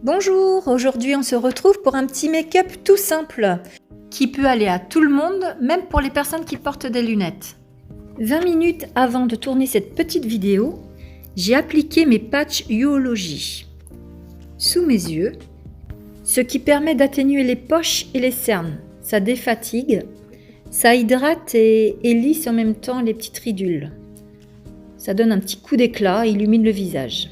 Bonjour, aujourd'hui on se retrouve pour un petit make-up tout simple qui peut aller à tout le monde, même pour les personnes qui portent des lunettes. 20 minutes avant de tourner cette petite vidéo, j'ai appliqué mes patchs Uology sous mes yeux, ce qui permet d'atténuer les poches et les cernes. Ça défatigue, ça hydrate et lisse en même temps les petites ridules. Ça donne un petit coup d'éclat et illumine le visage.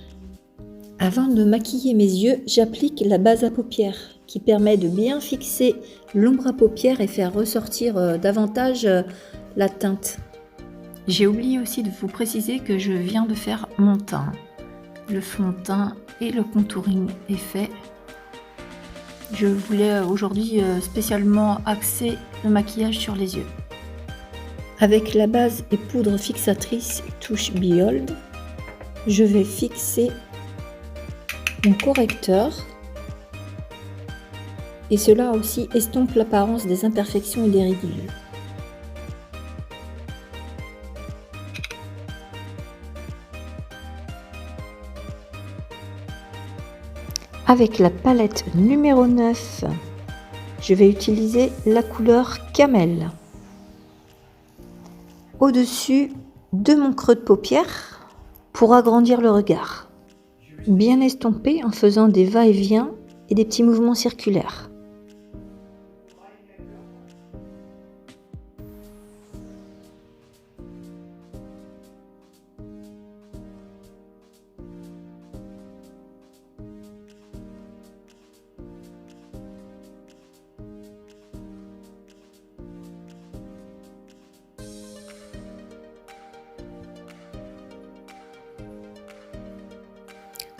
Avant de maquiller mes yeux, j'applique la base à paupières qui permet de bien fixer l'ombre à paupières et faire ressortir davantage la teinte. J'ai oublié aussi de vous préciser que je viens de faire mon teint. Le fond de teint et le contouring est fait. Je voulais aujourd'hui spécialement axer le maquillage sur les yeux. Avec la base et poudre fixatrice touche Behold, je vais fixer mon correcteur et cela aussi estompe l'apparence des imperfections et des ridules. Avec la palette numéro 9, je vais utiliser la couleur Camel au-dessus de mon creux de paupière pour agrandir le regard. Bien estompé en faisant des va-et-vient et des petits mouvements circulaires.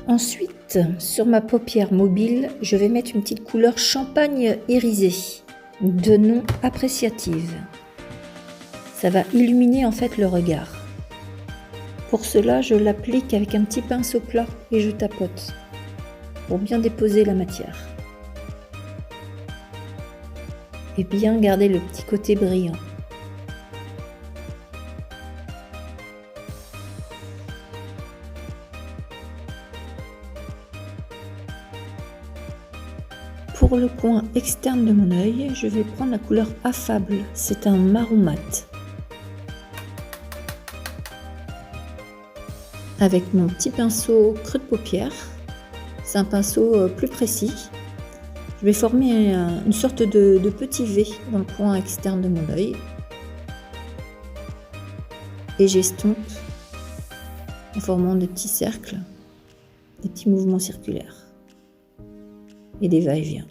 Ensuite, sur ma paupière mobile, je vais mettre une petite couleur champagne irisée, de nom appréciative. Ça va illuminer en fait le regard. Pour cela, je l'applique avec un petit pinceau plat et je tapote pour bien déposer la matière. Et bien garder le petit côté brillant. Pour le coin externe de mon œil, je vais prendre la couleur Affable, c'est un marron mat. Avec mon petit pinceau creux de paupière, c'est un pinceau plus précis, je vais former une sorte de petit V dans le coin externe de mon œil. Et j'estompe en formant des petits cercles, des petits mouvements circulaires. Et des va-et-vient.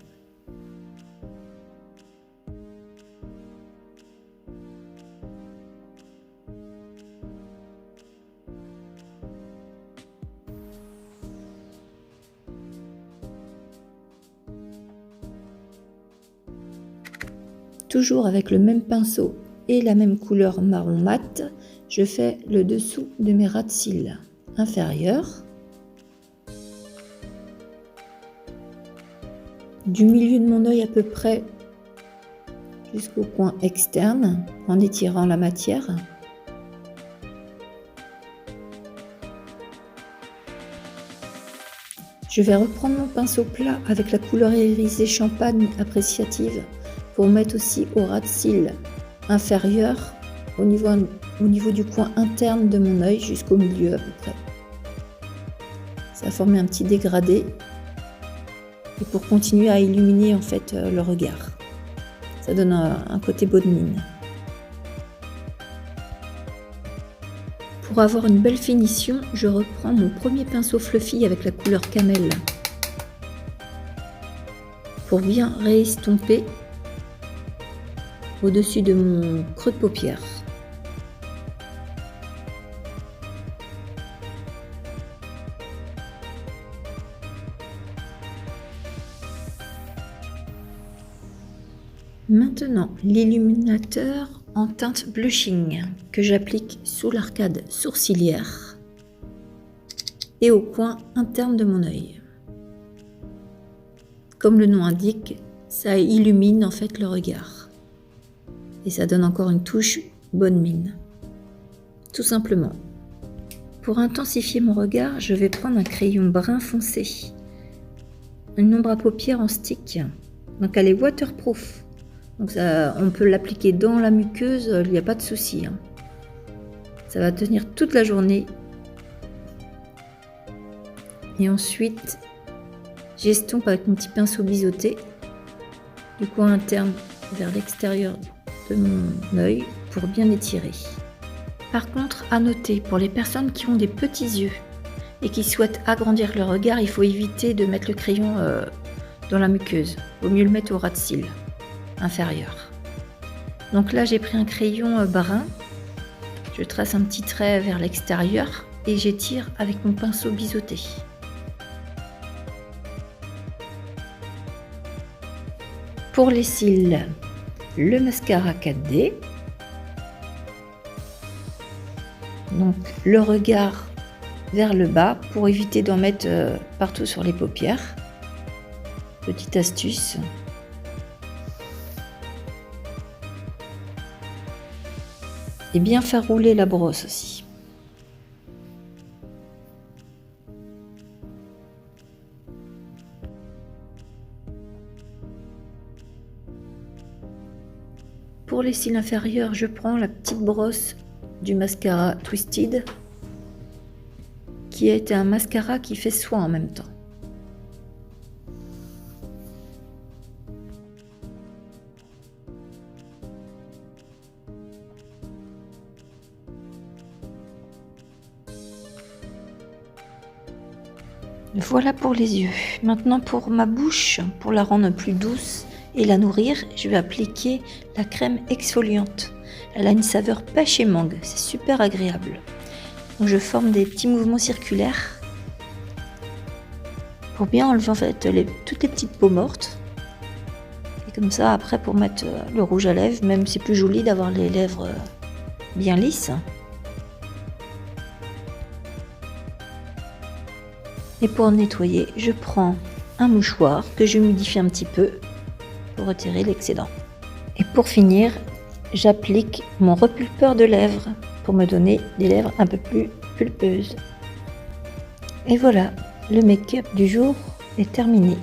Toujours avec le même pinceau et la même couleur marron mat, je fais le dessous de mes ras de cils inférieurs. Du milieu de mon œil à peu près jusqu'au coin externe en étirant la matière. Je vais reprendre mon pinceau plat avec la couleur irisée champagne appréciative pour mettre aussi au ras de cils inférieur au niveau du coin interne de mon œil jusqu'au milieu à peu près. Ça va former un petit dégradé. Et pour continuer à illuminer en fait le regard. Ça donne un côté bonne mine. Pour avoir une belle finition, je reprends mon premier pinceau fluffy avec la couleur Camel. Pour bien réestomper au-dessus de mon creux de paupière. Maintenant, l'illuminateur en teinte blushing que j'applique sous l'arcade sourcilière et au coin interne de mon œil. Comme le nom indique, ça illumine en fait le regard et ça donne encore une touche bonne mine. Tout simplement. Pour intensifier mon regard, je vais prendre un crayon brun foncé une ombre à paupières en stick. Donc elle est waterproof. Donc ça, on peut l'appliquer dans la muqueuse, il n'y a pas de souci. Hein. Ça va tenir toute la journée. Et ensuite, j'estompe avec mon petit pinceau biseauté du coin interne vers l'extérieur de mon œil pour bien étirer. Par contre, à noter, pour les personnes qui ont des petits yeux et qui souhaitent agrandir leur regard, il faut éviter de mettre le crayon dans la muqueuse. Il vaut mieux le mettre au ras de cils inférieur. Donc là, j'ai pris un crayon brun. Je trace un petit trait vers l'extérieur et j'étire avec mon pinceau biseauté. Pour les cils, le mascara 4D. Donc le regard vers le bas pour éviter d'en mettre partout sur les paupières. Petite astuce. Et bien faire rouler la brosse aussi. Pour les cils inférieurs, je prends la petite brosse du mascara Twisted, qui est un mascara qui fait soin en même temps. Voilà pour les yeux. Maintenant pour ma bouche, pour la rendre plus douce et la nourrir, je vais appliquer la crème exfoliante. Elle a une saveur pêche et mangue, c'est super agréable. Donc je forme des petits mouvements circulaires pour bien enlever en fait toutes les petites peaux mortes. Et comme ça après pour mettre le rouge à lèvres, même c'est plus joli d'avoir les lèvres bien lisses. Et pour nettoyer, je prends un mouchoir que je humidifie un petit peu pour retirer l'excédent. Et pour finir, j'applique mon repulpeur de lèvres pour me donner des lèvres un peu plus pulpeuses. Et voilà, le make-up du jour est terminé.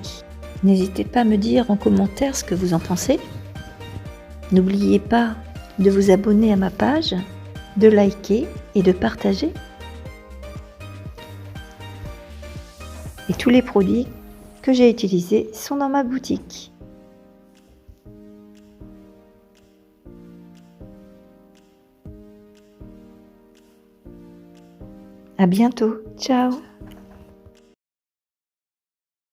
N'hésitez pas à me dire en commentaire ce que vous en pensez. N'oubliez pas de vous abonner à ma page, de liker et de partager. Et tous les produits que j'ai utilisés sont dans ma boutique. À bientôt, ciao!